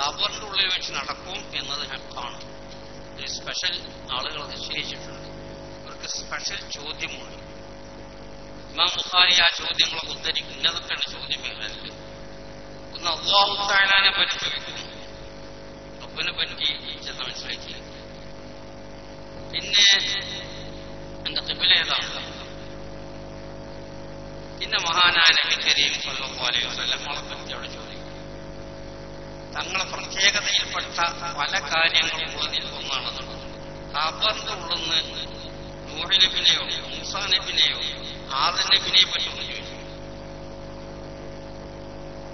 ഖബറിന്റെ ഉള്ളിൽ വെച്ച് നടക്കും എന്നത് ഹക്കാണ്. ഒരു സ്പെഷ്യൽ ആളുകൾ നിശ്ചയിച്ചിട്ടുണ്ട്. അവർക്ക് സ്പെഷ്യൽ ചോദ്യമുണ്ട്. ഇമാം ബുഖാരി ആ ചോദ്യങ്ങളൊക്കെ ഉദ്ധരിക്കും. ഇന്നതൊക്കെയാണ് ചോദ്യമേഖലയിൽ. ഒന്ന് അല്ലാഹു തആലാനെ പറ്റി ചോദിക്കും, റബ്ബിനെ പറ്റി ചെന്ന് മനസ്സിലാക്കി. പിന്നെ എന്റെ ഖിബ്ല ഏതാണ്? പിന്നെ മഹാനായ നബി കരീം സ്വല്ലല്ലാഹു അലൈഹി വസല്ലമയെ പറ്റി അവിടെ ചോദിക്കും. തങ്ങളെ പ്രത്യേകതയിൽപ്പെട്ട പല കാര്യങ്ങളും ഉള്ളതിൽ ഒന്നാണ് ഖബറിന്റെ ഉള്ളിൽ നിന്ന് നൂഹ് നബിനെയോ മൂസാ നബിനെയോ ആദം നബിനെ പറ്റി ചോദിച്ചു.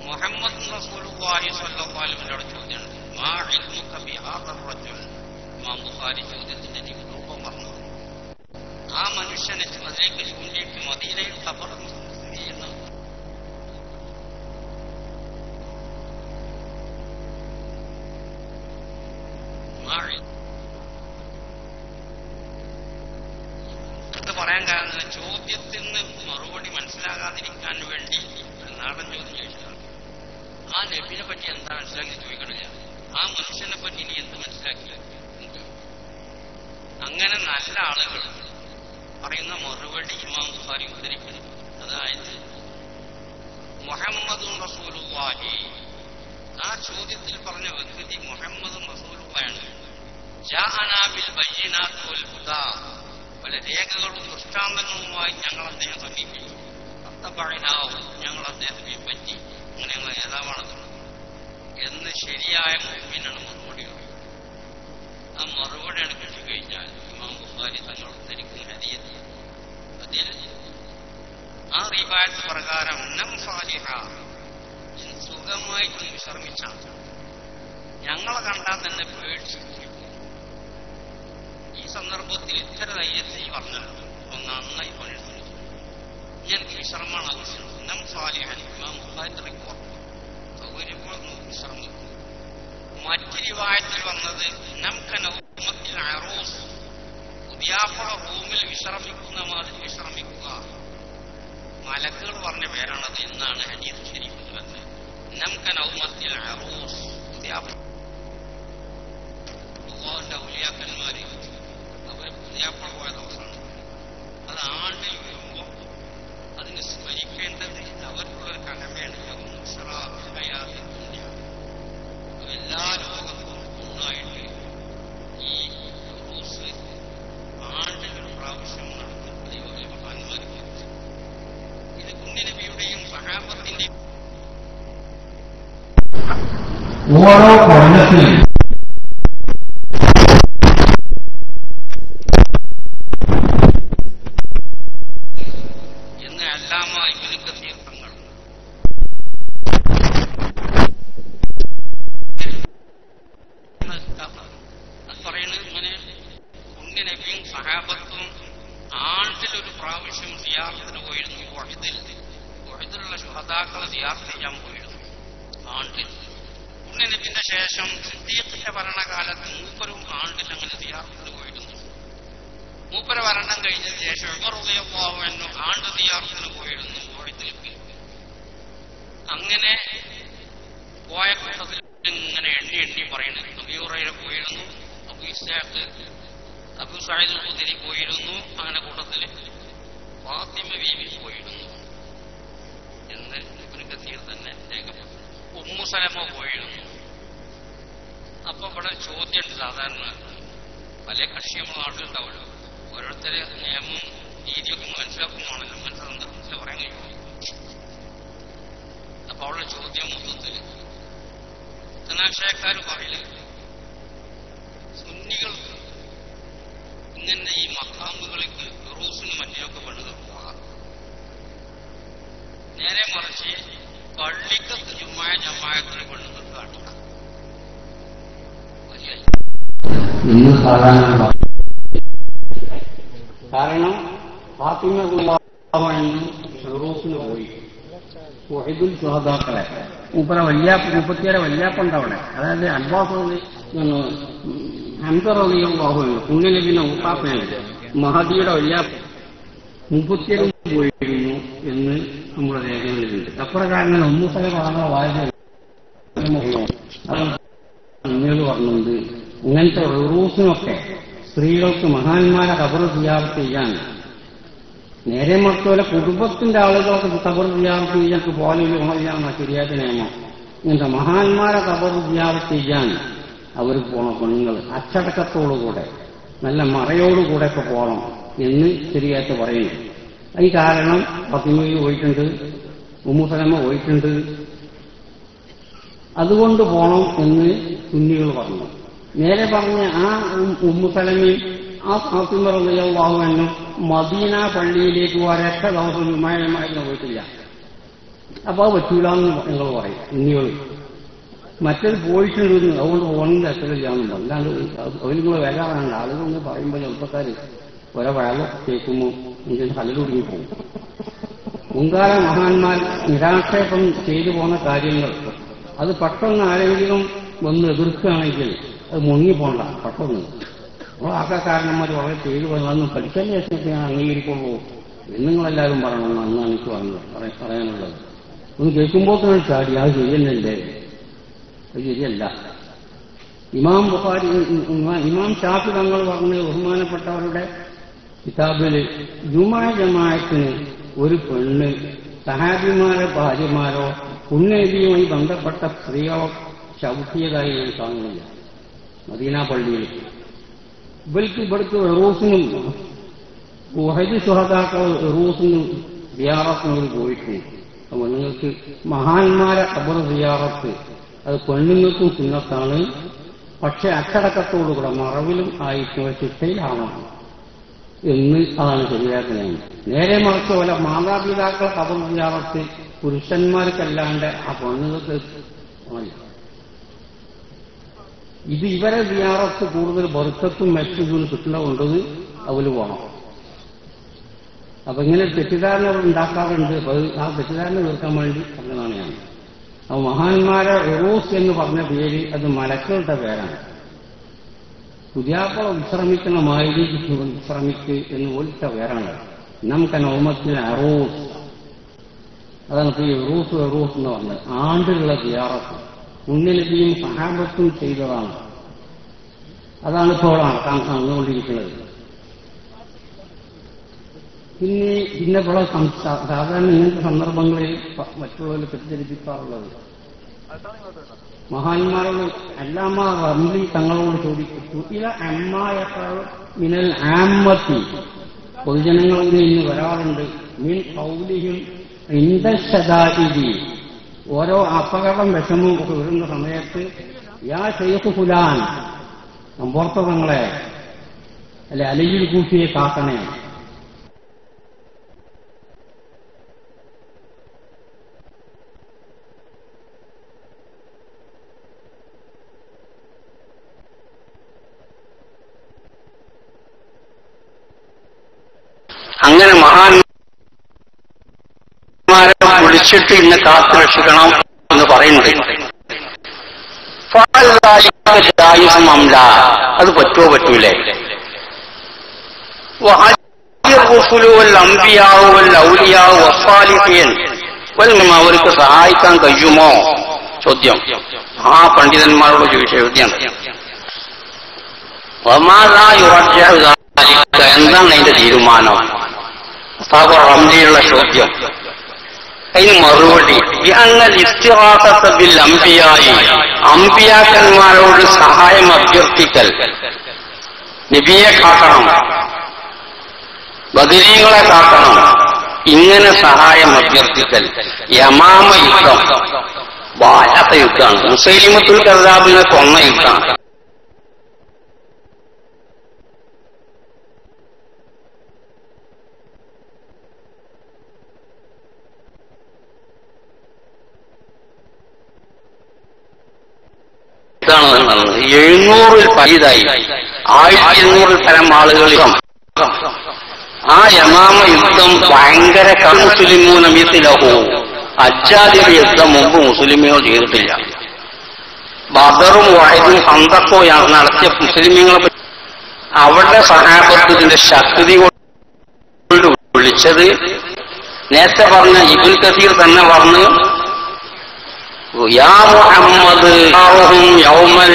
മുഹമ്മദ് റസൂലുള്ളാഹി സ്വല്ലല്ലാഹു അലൈഹി വസല്ലമയുടെ ചോദ്യമാണ് മാ ഇൽമുക ബിഹാദർ റജുൽ. ഇമാം ബുഖാരി ചോദ്യത്തിന്റെ രൂപം പറഞ്ഞു. ആ മനുഷ്യനെ അതിലേക്ക് ചൂണ്ടിയിട്ട് മദീനയിൽ ഖബർ സ്ഥിതി ചെയ്യുന്ന ഇത് പറയാൻ കാരണം ചോദ്യത്തിൽ നിന്ന് മറുപടി മനസ്സിലാകാതിരിക്കാൻ വേണ്ടി ഒരു നാടൻ ചോദ്യം ചോദിച്ചതാണ്. ആ നബിനെ പറ്റി എന്താ മനസ്സിലാക്കി ചോദിക്കണില്ല, ആ മനുഷ്യനെ പറ്റി ഇനി എന്ത് മനസ്സിലാക്കി. അങ്ങനെ നല്ല ആളുകൾ പറയുന്ന മറുപടി ഇമാം ബുഖാരി ഉദ്ധരിക്കുന്നു. അതായത് മുഹമ്മദുൻ റസൂലുള്ളാഹി, ആ ചോദ്യത്തിൽ പറഞ്ഞ വ്യക്തി മുഹമ്മദുൻ റസൂലുള്ളാഹിയാണ്. ജാഅനാ ബിൽ ബയ്യിനാത്തി വൽ ഹുദാ, പല രേഖകളും ദൃഷ്ടാന്തങ്ങളുമായി ഞങ്ങൾ അദ്ദേഹം സമീപിച്ചു. അത്തബഅനാഹു, ഞങ്ങൾ അദ്ദേഹത്തെ പറ്റി അങ്ങനെ ഞങ്ങൾ നേതാവാണ് എന്ന് ശരിയായ മുഅ്മിനാണ് മറുപടി പറയും. ആ മറുപടിയാണ് കിട്ടിക്കഴിഞ്ഞാൽ ഇമാം ബുഖാരി തങ്ങൾ ഉദ്ധരിക്കുന്ന ഹദീസ്, അതിൽ ആ റിവായത്ത് പ്രകാരം നം സാലിഹ, സുഖമായിട്ട് വിശ്രമിച്ച, ഞങ്ങളെ കണ്ടാൽ തന്നെ പേടിച്ചു. ഈ സന്ദർഭത്തിൽ ഇത്തരം ധൈര്യത്തിൽ പറഞ്ഞല്ലോ നന്നായി പണിയെടുത്തു. എനിക്ക് വിശ്രമമാണ് ആവശ്യം. നം സാലിഹൻ, ഇമാം ബുഖാരി റിപ്പോർട്ട് സൗകര്യങ്ങളൊന്നും വിശ്രമിക്കും. മറ്റു റിവായത്തിൽ വന്നത് നംകനൗമത്തിൽ അറൂസ്, പുതിയാപ്പുറ റൂമിൽ വിശ്രമിക്കുന്ന മാതിരി വിശ്രമിക്കുക. മലക്കുകൾ പറഞ്ഞ പേരാണത് എന്നാണ് ഹദീസ് ശരിക്കുന്നത്. നംകനൗമത്തിൽ അറൂസ്, അല്ലാഹുവിന്റെ ഔലിയാക്കന്മാര് അവര് പുതിയാപ്പുറ പോയ ദിവസമാണ്. അത് ആണ്ടിൽ വരുമ്പോൾ അതിന് സ്മരിക്കേണ്ടത് അവർക്കുള്ളൊരു കടമയാണ്. എല്ലാ ലോകത്തും ഒന്നായിട്ട് ഈ റൂസ് ആണ്ടിലൊരു പ്രാവശ്യം നടത്തുന്നത് മഹാന്മാർക്ക്. ഇത് പുണ്യനബിയുടെയും സഹാബത്തിന്റെയും ഓരോ കൊല്ലത്തിലും എന്ന് അല്ലാമ ഇബ്നു കസീർ തങ്ങൾ പറയുന്നത് ഇങ്ങനെ പുണ്യനബിയും സഹാബത്തും ആണ്ടിലൊരു പ്രാവശ്യം സിയാറത്തിന് പോയിരുന്നു. വഹദിലുള്ള ശുഹദാക്കളെ സിയാറത്ത് ചെയ്യാൻ പോയിരുന്നു ആണ്ടിൽ. പുണ്യനബിന്റെ ശേഷം സിദ്ദീഖിന്റെ ഭരണകാലത്ത് മൂപ്പരും ആണ്ടിൽ അങ്ങനെ സിയാറത്തിന് പോയിരുന്നു. മൂപ്പര ഭരണം കഴിഞ്ഞതിന് ശേഷം ഉമർ റളിയല്ലാഹു അൻഹു ആണ്ട് സിയാറത്തിന് പോയിരുന്നു വഹദിലേക്ക്. അങ്ങനെ പോയ കൂട്ടത്തിൽ ഇങ്ങനെ എണ്ണി പറയുന്നത് അബൂ ഹുറൈറ പോയിരുന്നു, അബൂ ഇസ്ഹാഖ് അബൂ സഈദ് അൽ ഖുദരി പോയിരുന്നു, അങ്ങനെ കൂട്ടത്തില് ഫാത്തിമ ബീവി പോയിരുന്നു എന്ന് ഇബ്നു കസീർ തന്നെ രേഖപ്പെട്ടു. ഉമ്മു സലമ പോയിരുന്നു. അപ്പൊ ഇവിടെ ചോദ്യമുണ്ട്. സാധാരണ പല കക്ഷി നമ്മുടെ നാട്ടിലുണ്ടാവുമല്ലോ, ഓരോരുത്തരെ നിയമവും രീതിയൊക്കെ മനസ്സിലാക്കുമ്പോഴാണല്ലോ അങ്ങനത്തെ സന്ദർഭത്തിൽ പറയാൻ കഴിയുള്ളൂ. അപ്പൊ അവളുടെ ചോദ്യം മൊത്തത്തില് തനാശയക്കാർ പറയില്ല, സുന്നികൾക്ക് ഇങ്ങനെ ഈ മക്കാമ്പുകൾക്ക് റൂസിന് മറ്റിനൊക്കെ പെണ്ണുകൾ പോകാം. നേരെ മറിച്ച് പള്ളിക്കത്ത് ജമാഅത്തിന് പെണ്ണുങ്ങൾ കാണില്ല. കാരണം ഫാത്തിമ റൂസിന് പോയി വഹീദുൽ ശുഹദാക്കളെ മൂപ്പര മുപ്പത്തിയേറെ വല്യാപ്പുണ്ടവിടെ. അതായത് അബ്ബാസ് ഹംസ റളിയല്ലാഹു അൻഹു പുണ്യനബിയുടെ ഉപ്പാപ്പയാണ്, മഹദിയുടെ വല്യാപ്പ മുപ്പത്തിയേറും പോയിരുന്നു എന്ന് നമ്മുടെ രേഖകളിലുണ്ട്. അപ്രകാരം ഉമ്മു സലമ വായത് പറഞ്ഞിട്ടുണ്ട്. ഇങ്ങനത്തെ ഉറൂസിനൊക്കെ സ്ത്രീകൾക്ക് മഹാന്മാരെ ഖബർ സിയാറത്ത് ചെയ്യാൻ, നേരെ മറിച്ചുപോലെ കുടുംബത്തിന്റെ ആളുകൾക്ക് ഖബർ സിയാറത്ത് ചെയ്യാൻ പോലെ ഗുണമില്ലാന്ന ശരിയായ നിയമം. ഇങ്ങനത്തെ മഹാന്മാരെ ഖബർ സിയാറത്ത് ചെയ്യാൻ അവർ പോണം. പെണ്ണുങ്ങൾ അച്ചടക്കത്തോടുകൂടെ നല്ല മറയോടുകൂടെയൊക്കെ പോകണം എന്ന് ശരിയായിട്ട് പറയുന്നു. ഈ കാരണം ഫാത്തിമയിൽ പോയിട്ടുണ്ട്, ഉമ്മു സലമ പോയിട്ടുണ്ട്, അതുകൊണ്ട് പോണം എന്ന് സുന്നികൾ പറഞ്ഞു. നേരെ പറഞ്ഞ ആ ഉമ്മു സലമയും ആ ഫാത്തിമ റളിയല്ലാഹു അൻഹ മദീന പള്ളിയിലേക്ക് ഒരൊറ്റ ദിവസം വിമാനമായിരുന്നു പോയിട്ടില്ല. അപ്പൊ അത് പറ്റൂലെന്ന് നിങ്ങൾ പറയും സുന്നികൾ. മറ്റേത് പോയിട്ടുണ്ട്, അതുകൊണ്ട് പോകണമെങ്കിൽ അത്രയില്ലാന്നും പറഞ്ഞു. അല്ലാണ്ട് അവരിങ്ങൾ വില വേണ്ട. ആളുകളൊന്ന് പറയുമ്പോൾ ചെറുപ്പക്കാർ ഒരേ വഴ കേൾക്കുമ്പോൾ എനിക്ക് തലകുടുങ്ങി പോകും. മുൻകാല മഹാന്മാർ നിരാക്ഷേപം ചെയ്തു പോകുന്ന കാര്യങ്ങൾ അത് പെട്ടെന്ന് ആരെങ്കിലും വന്ന് എതിർക്കുകയാണെങ്കിൽ അത് മുങ്ങിപ്പോണ്ട. പെട്ടെന്ന് അപ്പോൾ ആക്കാരന്മാർ വളരെ ചെയ്തു പോകുന്നതൊന്നും പഠിച്ചതിന് ശേഷമൊക്കെ ഞാൻ അംഗീകരിക്കുള്ളൂ എന്നുങ്ങളെല്ലാവരും പറയണമെന്ന് അന്നാണ് എനിക്ക് പറയാനുള്ളത്. ഒന്ന് കേൾക്കുമ്പോൾ തന്നെ ചാടി അത് ശരിയല്ലേ, അത് ശരിയല്ല. ഇമാം ഷാഫി തങ്ങൾ പറഞ്ഞ് ബഹുമാനപ്പെട്ടവരുടെ കിതാബില് ജുമാ ജമാഅത്തിന് ഒരു പെണ്ണ് സഹാബിമാരോ ഭാര്യമാരോ പുണ്യനബിയുമായി ബന്ധപ്പെട്ട സ്ത്രീകളോ ചവിട്ടിയതായി ഞാൻ കാണുന്നില്ല. മദീന പള്ളിയിൽ ഇവിടുത്തെ റൂസിനും ഹജ്ജ് സുഹദാക്കൾ റൂസിനും സിയാറത്തിനും പോയിട്ടുണ്ട്. അപ്പോൾ നിങ്ങൾക്ക് മഹാന്മാരെ ഖബർ സിയാറത്ത് അത് പെണ്ണുങ്ങൾക്കും സുന്നത്താണ്. പക്ഷെ അച്ചടക്കത്തോടുകൂടെ മറവിലും ആയിട്ട് ശിക്ഷയിലാവണം എന്ന് അതാണ് ശരിയാക്കുന്നത്. നേരെ മറിച്ച് പോലെ മാതാപിതാക്കളെ ഖബർ സിയാറത്ത് പുരുഷന്മാർക്കല്ലാണ്ട് ആ പെണ്ണുങ്ങൾക്ക് ഇത് ഇവരെ സിയാറത്ത് കൂടുതൽ ബർക്കത്തും മെച്ചതും കിട്ടുന്നതുകൊണ്ടത് അവര് പോകണം. അപ്പൊ ഇങ്ങനെ തെറ്റിദ്ധാരണ ഉണ്ടാക്കാറുണ്ട്. ആ തെറ്റിദ്ധാരണ തീർക്കാൻ വേണ്ടി പറഞ്ഞതാണ് ഞാൻ. അപ്പൊ മഹാന്മാരെ ഉറൂസ് എന്ന് പറഞ്ഞ പേര് അത് മലക്കളുടെ പേരാണ്. പുതിയാപ്പള വിശ്രമിക്കുന്ന മാതിരി വിശ്രമിക്ക് എന്ന് പോലത്തെ പേരാണ്. നമുക്ക് നൗമത്തിന് അറൂസ്, അതാണ് ഇപ്പൊ ഈ ഉറൂസ് എന്ന് പറഞ്ഞത്. ആണ്ടുള്ള സിയാറത്ത് പുണ്യനബിയും സഹാബത്തും ചെയ്തതാണ്. അതാണ് ഇപ്പോൾ നടന്നുകൊണ്ടിരിക്കുന്നത്. പിന്നെ പല സാധാരണ ഇങ്ങനത്തെ സന്ദർഭങ്ങളിൽ മറ്റുള്ളവർ തെറ്റിദ്ധരിപ്പിക്കാറുള്ളത് മഹാന്മാരോട് അല്ലാമ റംലി തങ്ങളോട് ചോദിച്ചു, ഇല അമ്മായക്കാൾ മിനൽ ആമ്മത്തി, പൊതുജനങ്ങളിൽ നിന്ന് വരാറുണ്ട്, മിൻ കൗലിഹിം ഇൻദശദാഇദി, ഓരോ അപകടം വിഷമവും ഒക്കെ വരുന്ന സമയത്ത് യാ ശൈഖ് ഫുലാൻ, നമ്പോർത്തങ്ങളെ അല്ലെ അലിയിൽ കൂട്ടിയെ കാക്കണേ. അങ്ങനെ മഹാന്മാരെ വിളിച്ചിട്ട് ഇന്ന് കാത്തു രക്ഷിക്കണം എന്ന് പറയുന്നുണ്ട്. അത് പറ്റുമോ പറ്റൂലേ? അവർക്ക് സഹായിക്കാൻ കഴിയുമോ? ചോദ്യം ആ പണ്ഡിതന്മാരോട് ചോദിച്ച ചോദ്യമാണ്. എന്താണ് അതിന്റെ തീരുമാനം? റംലിയുള്ള ചോദ്യം. അതിന് മറുപടി അമ്പിയായി, അമ്പിയാക്കന്മാരോട് സഹായം അഭ്യർത്ഥിക്കൽ, നബിയെ കാക്കണം, ബദരീങ്ങളെ കാക്കണം, ഇങ്ങനെ സഹായം അഭ്യർത്ഥിക്കൽ യമാമ യുദ്ധം വല്ലാത്ത യുദ്ധമാണ്. മുസൈലിമത്തുൽ കദ്ദാബിനെ കൊന്ന യുദ്ധമാണ്. ാണ് 700 പലതായി 1200 പരം ആളുകൾ. ആ യമാമ യുദ്ധം ഭയങ്കര മുസ്ലിമൂനമിത്തിലഹോ, അജ്ജാദിയുടെ യുദ്ധം മുമ്പ് മുസ്ലിമീങ്ങൾ ചെയ്തിട്ടില്ല. ബദറും വഹദും ഹന്തക്കോ നടത്തിയ മുസ്ലിമീങ്ങളെ അവരുടെ സഹാബത്തിന്റെ ശക്തി കൊണ്ട് വിളിച്ചത് നേരത്തെ പറഞ്ഞ ഇബ്നുൽ കസീർ തന്നെ പറഞ്ഞ് യാ മുഹമ്മദ് യൗമൽ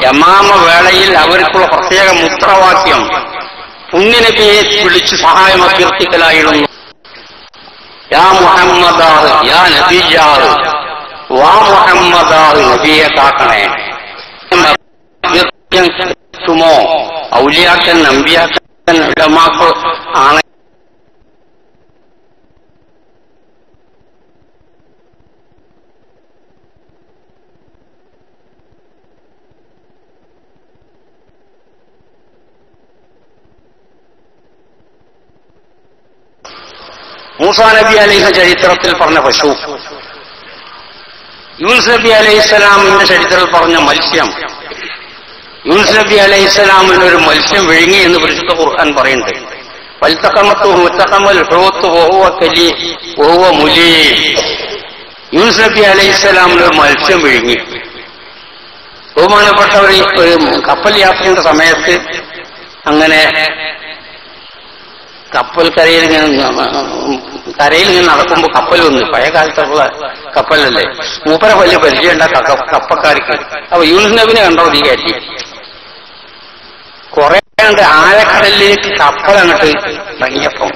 യമാമ വേളയിൽ അവർക്കുള്ള പ്രത്യേക മുദ്രാവാക്യം പുണ്യനബിയെ വിളിച്ച് സഹായം അഭ്യർത്ഥിക്കലായിരുന്നു. യാ മുഹമ്മദാറ് യാ നബിയാറ് വാ മുഹമ്മദാറ് നബിയെ കാക്കണേ. ുമോ ഔലിയാക്കൻ നമ്പിയാക്കൻ ഉലമാക്കൾ ആണ് മൂസാ നബി അലൈഹി ചരിത്രത്തിൽ പറഞ്ഞ പശു, യൂനുസ് നബി അലൈഹിസ്സലാമിന്റെ ചരിത്രത്തിൽ പറഞ്ഞ മത്സ്യം, യൂനുസ് നബി അലൈഹിസ്സലാമിന് ഒരു മത്സ്യം വിഴുങ്ങി എന്ന് പരിശുദ്ധ ഖുർആൻ പറയുന്നുണ്ട്. യൂനുസ് നബി അലൈഹിസ്സലാമിന് ഒരു മത്സ്യം വിഴുങ്ങി. ബഹുമാനപ്പെട്ടവർ ഒരു കപ്പൽ യാത്രയുടെ സമയത്ത് അങ്ങനെ കപ്പൽ കരയിൽ ഇങ്ങനെ നടക്കുമ്പോൾ കപ്പൽ വന്നു. പഴയ കാലത്തുള്ള കപ്പലല്ലേ, മൂപ്പര വലിയ പരിചയമുണ്ട കപ്പക്കാർക്ക്. അപ്പൊ യൂനുസ് നബിനെ കണ്ടോ നീ കയറ്റി കുറെ കണ്ട് ആഴക്കടലിലേക്ക് കപ്പൽ അങ്ങോട്ട് ഇറങ്ങിയപ്പം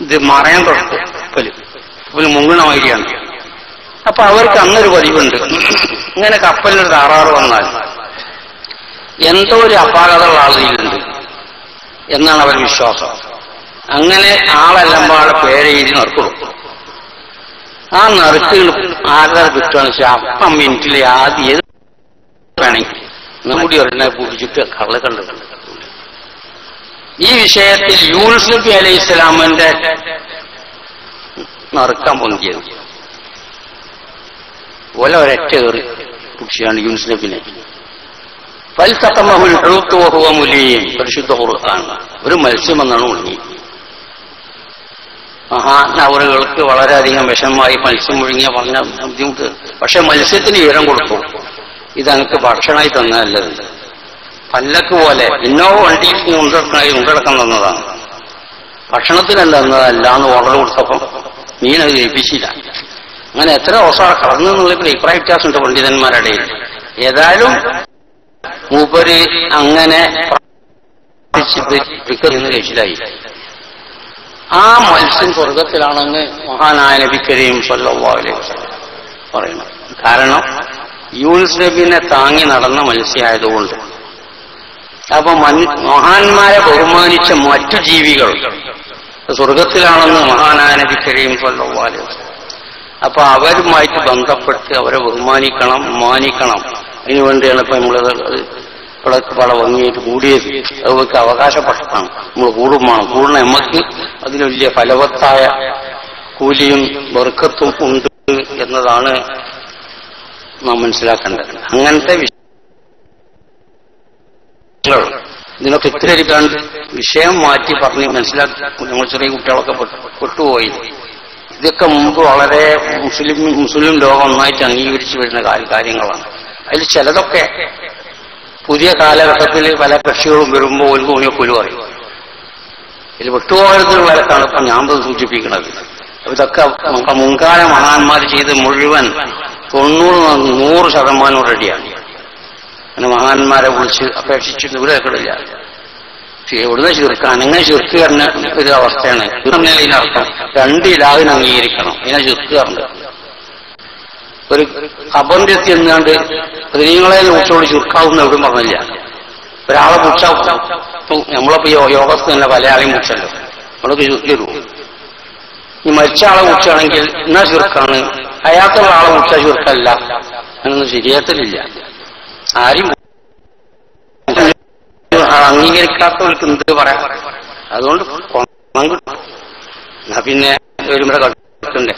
ഇത് മറയാൻ തൊട്ട് കപ്പല് മുങ്ങണ മാതിരിയാണ്. അപ്പൊ അവർക്ക് അന്നൊരു പതിവുണ്ട്, ഇങ്ങനെ കപ്പലിനൊരു താറാറ് വന്നാൽ എന്തോ ഒരു അപാകതയുള്ള ആളുകളുണ്ട് എന്നാണ് അവർ വിശ്വാസം. അങ്ങനെ ആളെല്ലാമ്പാടെ പേരെഴുതി നറുക്കൊടുക്കും. ആ നറുക്കുകൾ ആരുടെ കിട്ടുകയെന്ന് വെച്ചാൽ അപ്പം മിനിറ്റിൽ ആദ്യം ഏത് വേണമെങ്കിൽ കൂടി ഒരെണ്ണെ പൂട്ടിച്ചിട്ട് കള്ള് കണ്ടിട്ടുണ്ട്. ഈ വിഷയത്തിൽ യൂനുസ് നബി അലൈഹി ഇസ്ലാമിന്റെ നറുക്കാൻ പൊന്തിയത് പോലെ ഒരൊറ്റ കയറി കുഷിയാണ് യൂനുസ് നബിനെ. പരിശുദ്ധ ഖുർആൻ ഒരു മത്സ്യം എന്നാണ് മുഴുങ്ങി. മഹാനവറുകൾക്ക് വളരെയധികം വിഷമമായി മത്സ്യം മുഴുങ്ങിയ പറഞ്ഞ ബുദ്ധിമുട്ട്. പക്ഷെ മത്സ്യത്തിന് വിവരം കൊടുത്തു, ഇതങ്ങൾക്ക് ഭക്ഷണമായി തന്നതല്ലത്, പല്ലക്ക് പോലെ ഇന്നോവ വണ്ടിയിൽ ഉണ്ടടക്കം തന്നതാണ്, ഭക്ഷണത്തിനല്ല തന്നതല്ല എന്ന് ഓർഡർ കൊടുത്തപ്പം മീനത് ജയിപ്പിച്ചില്ല. അങ്ങനെ എത്ര ദിവസം കടന്നു എന്നുള്ള അഭിപ്രായ വ്യത്യാസമുണ്ട് പണ്ഡിതന്മാരുടെ. ഏതായാലും മൂപ്പര് അങ്ങനെ കഴിച്ചിലായി. ആ മത്സ്യം സ്വർഗത്തിലാണെന്ന് മഹാനായ നബി കരീം സ്വല്ലല്ലാഹു അലൈഹി വസല്ലം പറയുന്നു. കാരണം യൂനുസ് നബിനെ താങ്ങി നടന്ന മത്സ്യമായതുകൊണ്ട്. അപ്പൊ മഹാന്മാരെ ബഹുമാനിച്ച മറ്റു ജീവികൾ സ്വർഗത്തിലാണെന്ന് മഹാനായ നബി കരീം സ്വല്ലല്ലാഹു അലൈഹി വസല്ലം. അപ്പൊ അവരുമായിട്ട് ബന്ധപ്പെട്ട് അവരെ ബഹുമാനിക്കണം, മാനിക്കണം. അതിനുവേണ്ടിയാണ് ഇപ്പൊ നമ്മളത് ഇവിടെ പല ഭംഗിയായിട്ട് കൂടിയത്. അതൊക്കെ അവകാശപ്പെട്ടതാണ്. നമ്മൾ കൂടുമാണ്. കൂടുന്ന നമുക്ക് അതിന് വലിയ ഫലവത്തായ കൂലിയും ബർക്കത്തും ഉണ്ട് എന്നതാണ് നാം മനസ്സിലാക്കേണ്ടത്. അങ്ങനത്തെ വിഷയങ്ങൾ ഇതിനൊക്കെ ഇത്തിരിക്കാണ്ട് വിഷയം മാറ്റി പറഞ്ഞ് മനസ്സിലാക്കി. നമ്മൾ ചെറിയ കുട്ടികളൊക്കെ പെട്ടുപോയി. ഇതൊക്കെ മുമ്പ് വളരെ മുസ്ലിം ലോകം ഒന്നായിട്ട് അംഗീകരിച്ചു വരുന്ന കാര്യങ്ങളാണ്. അതിൽ ചിലതൊക്കെ പുതിയ കാലഘട്ടത്തിൽ പല കക്ഷികളും വരുമ്പോൾ ഒരു കുരു പറയും. ഇതിൽ വിട്ടുപോകരുതിനുള്ളവരൊക്കെയാണ് ഇപ്പം ഞാൻ സൂചിപ്പിക്കുന്നത്. ഇതൊക്കെ നമുക്ക് മുൻകാല മഹാന്മാർ ചെയ്ത് മുഴുവൻ 90-100% റെഡിയാണ്. അങ്ങനെ മഹാന്മാരെ വിളിച്ച് അപേക്ഷിച്ചിട്ട് ഇവിടെ കിടില്ല. എവിടുന്ന് ചീർക്കാൻ എങ്ങനെ ചീർക്ക് പറഞ്ഞ ഒരു അവസ്ഥയാണ്. ഇതിനർത്ഥം 2 ഇലാഹിനെ അംഗീകരിക്കണം. ഇതിനെ ചീർക്കാറുണ്ട്. ഒരു അബന്ധ്യത്തി എന്നാണ്ട് നിങ്ങളെ ഉച്ചോട് ചുരുക്കാവുന്ന എവിടെയും പറഞ്ഞില്ല. ഒരാളെ മുച്ച നമ്മളിപ്പോ യോഗസ്ഥ തന്നെ പല ആളെയും മുച്ചല്ലോ, നമ്മളൊക്കെ ചുരുക്കി തരുമോ? ഈ മരിച്ച ആളെ മുച്ചാണെങ്കിൽ എന്നാ ചുരുക്കാണ്, അയാൾക്കുള്ള ആളെ മുച്ച ചുരുക്കല്ല. അങ്ങനൊന്നും ശരിയാത്തിലില്ല. ആരും അംഗീകരിക്കാത്തവർക്ക് എന്ത് പറയാം. അതുകൊണ്ട് എന്നാ പിന്നെ വരുമ്പോ കണ്ടേ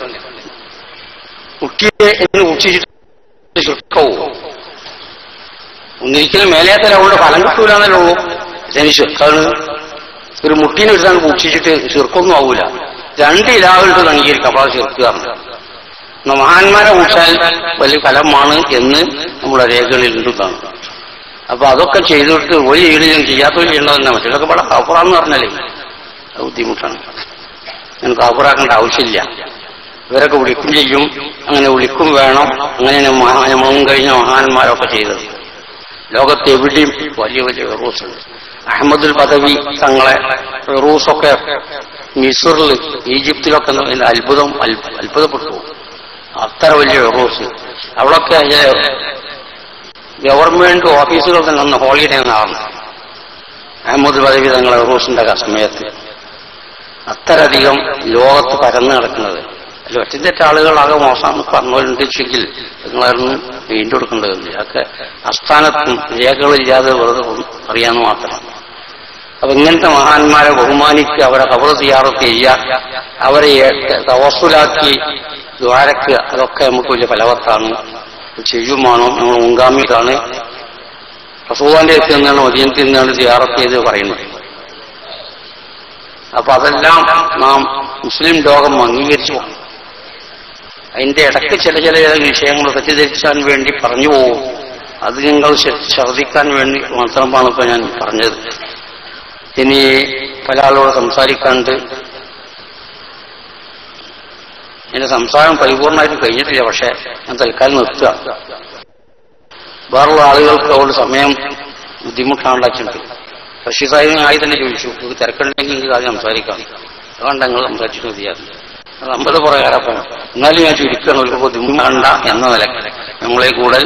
കുട്ടിയെ എന്ന് കുടിച്ചിട്ട് ചുരുക്കവും ഒന്നിരിക്കലും മേലേത്തല അവളുടെ ഫലം കിട്ടൂലെന്നല്ലേ ഉള്ളൂ. ഇതിന് ചുരുക്കാണ്. ഒരു മുട്ടീനെ എടുത്താണ് കുടിച്ചിട്ട് ചുരുക്കൊന്നും ആവൂല. 2 ഇലാവുണ്ട് അംഗീകരിക്കാം. അപ്പോൾ അത് ചുരുക്കാറുണ്ട്. മഹാന്മാരെ കുടിച്ചാൽ വലിയ ഫലമാണ് എന്ന് നമ്മുടെ രേഖകളിൽ ഉണ്ടെന്നാണ്. അപ്പൊ അതൊക്കെ ചെയ്തിട്ട് ഒരു ഈടിലും ചെയ്യാത്തൊരു ചെയ്യേണ്ടതെന്നാ. മറ്റൊക്കെ ഇവിടെ കാപ്പുറാന്ന് പറഞ്ഞാലേ അത് ബുദ്ധിമുട്ടാണ്. ഞാൻ കാപ്പുറാക്കേണ്ട ആവശ്യമില്ല. ഇവരൊക്കെ വിളിക്കും ചെയ്യും. അങ്ങനെ വിളിക്കും വേണം. അങ്ങനെയാണ് മുൻ കഴിഞ്ഞ മഹാന്മാരൊക്കെ ചെയ്തത്. ലോകത്ത് എവിടെയും വലിയ വലിയ ഉറൂസുണ്ട്. അഹമ്മദുൽ ബദവി തങ്ങളെ ഉറൂസൊക്കെ മിസറിൽ, ഈജിപ്തിലൊക്കെ അത്ഭുതപ്പെട്ടു. അത്ര വലിയ ഉറൂസ്. അവിടൊക്കെ ഗവൺമെന്റ് ഓഫീസുകൾ തന്നെ അന്ന് ഹോളിഡേ നടന്നു. അഹമ്മദ് ബദവി തങ്ങളെ ഉറൂസിന്റെ സമയത്ത് അത്രയധികം ലോകത്ത് പരന്നു കിടക്കുന്നത്. അതിൽ ഒറ്റ ആളുകളാകെ മോശം പറഞ്ഞുകൊണ്ടിരിച്ചെങ്കിൽ നിങ്ങളായിരുന്നു വീണ്ടും കൊടുക്കേണ്ടത്. അതൊക്കെ അസ്ഥാനത്തും രേഖകളില്ലാതെ വെറുതെ അറിയാമെന്ന് മാത്രം. അപ്പൊ ഇങ്ങനത്തെ മഹാന്മാരെ ബഹുമാനിക്കുക, അവരെ ഖബർ സിയാറത്ത് ചെയ്യുക, അവരെ തവസ്സുലാക്കി ദ്വാരക്കുക, അതൊക്കെ നമുക്ക് വലിയ ഫലവത്താണ്, ചെയ്യുമാണോ. നമ്മൾ മുൻഗാമിയാണ്. റസൂലുള്ളാഹിന്റെ അടുത്ത് നിന്നാണ്, മദീനത്തിൽ നിന്നാണ് സിയാറത്ത് ചെയ്ത് പറയുന്നത്. അപ്പൊ അതെല്ലാം നാം മുസ്ലിം ലോകം അംഗീകരിച്ചു. അതിന്റെ ഇടയ്ക്ക് ചില വിഷയങ്ങൾ തെറ്റിദ്ധരിക്കാൻ വേണ്ടി പറഞ്ഞു പോകും. അത് നിങ്ങൾ ശ്രദ്ധിക്കാൻ വേണ്ടി മാത്രമാണ് ഇപ്പൊ ഞാൻ പറഞ്ഞത്. ഇനി പല ആളോട് സംസാരിക്കാണ്ട് എന്റെ സംസാരം പരിപൂർണമായിട്ട് കഴിഞ്ഞിട്ടില്ല. പക്ഷെ ഞാൻ തൽക്കാലം നിർത്തുക. വേറുള്ള ആളുകൾക്ക് അവരുടെ സമയം ബുദ്ധിമുട്ടാണ്ടാക്കിയിട്ടുണ്ട്. റഷീദ് സാഹിബിനായി തന്നെ ചോദിച്ചു, ഇത് തിരക്കുണ്ടെങ്കിൽ നിങ്ങൾക്ക് ആദ്യം സംസാരിക്കാം. അതുകൊണ്ട് ഞങ്ങൾ സംസാരിച്ചിട്ട് മതിയായിരുന്നു. അത് 50 പ്രകാരം. എന്നാലും ഞാൻ ചുരുക്കണം, ഒരു ബുദ്ധിമുട്ടണ്ട എന്ന നിലക്ക് നമ്മളെ കൂടെ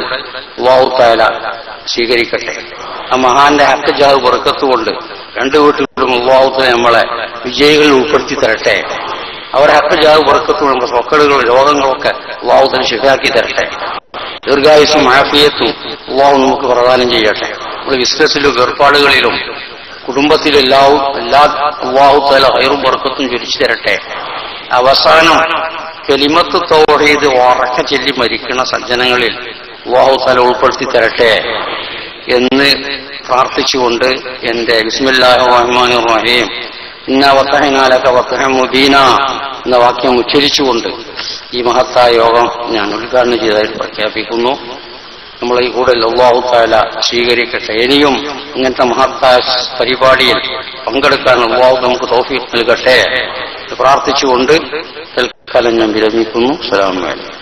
അല്ലാഹു തആല സ്വീകരിക്കട്ടെ. ആ മഹാന്റെ ഹക്ക് ജാഹ് ബർക്കത്ത് കൊണ്ട് രണ്ടു വീട്ടിലും അല്ലാഹു തആല നമ്മളെ വിജയികളിൽ ഉൾപ്പെടുത്തി തരട്ടെ. അവരെ ഹക്ക് ജാഹ് ബർക്കത്ത് കൊണ്ട് നമ്മുടെ സ്വക്കടുകളും രോഗങ്ങളൊക്കെ അല്ലാഹു തആല ശിഫാക്കി തരട്ടെ. ദീർഘായുസ്സും ആഫിയത്തും അല്ലാഹു നമുക്ക് പ്രദാനം ചെയ്യട്ടെ. നമ്മുടെ ബിസിനസ്സിലും ഏർപ്പാടുകളിലും കുടുംബത്തിലും എല്ലാ അല്ലാഹു തആല ഖൈറും ബർക്കത്തും ചൊരിച്ചു തരട്ടെ. അവസാനം കലിമത്ത് തൗഹീദ് ഉറക്ക ചൊല്ലി മരിക്കുന്ന സജ്ജനങ്ങളിൽ അല്ലാഹു തആല ഉൾപ്പെടുത്തി തരട്ടെ എന്ന് പ്രാർത്ഥിച്ചുകൊണ്ട് എന്റെ ബിസ്മില്ലാഹിർ റഹ്മാനിർ റഹീം ഇന്നാ വതഹനാ ലക വതഹൻ മുബീന എന്ന വാക്യം ഉച്ചരിച്ചുകൊണ്ട് ഈ മഹത്തായ യോഗം ഞാൻ ഉദ്ഘാടനം ചെയ്തതായി പ്രഖ്യാപിക്കുന്നു. നമ്മളെ ഈ കൂടെ അല്ലാഹു തആല സ്വീകരിക്കട്ടെ. ഇനിയും ഇങ്ങനത്തെ മഹത്തായ പരിപാടിയിൽ പങ്കെടുക്കാൻ അല്ലാഹു നമുക്ക് തൗഫീഖ് നൽകട്ടെ പ്രാർത്ഥിച്ചുകൊണ്ട് തൽക്കാലം ഞാൻ വിരമിക്കുന്നു. അസ്സലാമു അലൈക്കും.